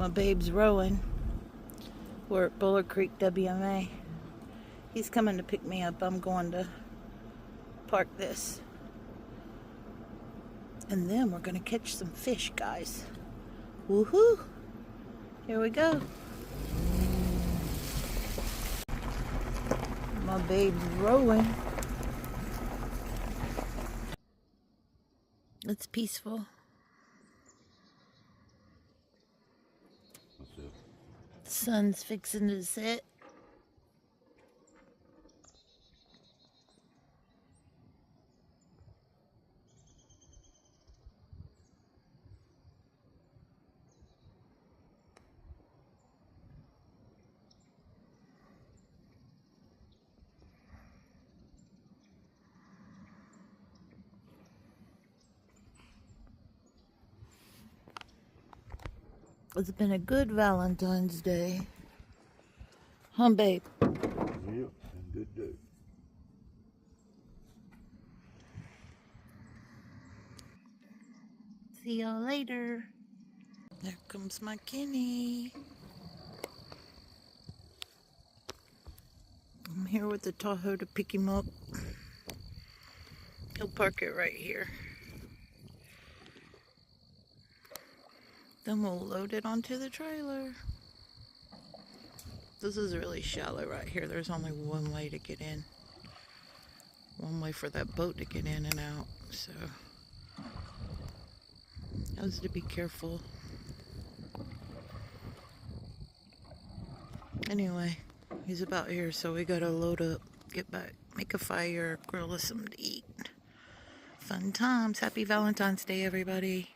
My babe's rowing. We're at Bullard Creek WMA. He's coming to pick me up. I'm going to park this. And then we're going to catch some fish, guys. Woohoo! Here we go. My babe's rowing. It's peaceful. Sun's fixing to set. It's been a good Valentine's Day. Huh, babe? Yep, and good day. See y'all later. There comes my Kenny. I'm here with the Tahoe to pick him up. He'll park it right here. Then we'll load it onto the trailer. This is really shallow right here. There's only one way to get in. One way for that boat to get in and out. So, has to be careful. Anyway, he's about here, so we gotta load up, get back, make a fire, grill us something to eat. Fun times. Happy Valentine's Day, everybody.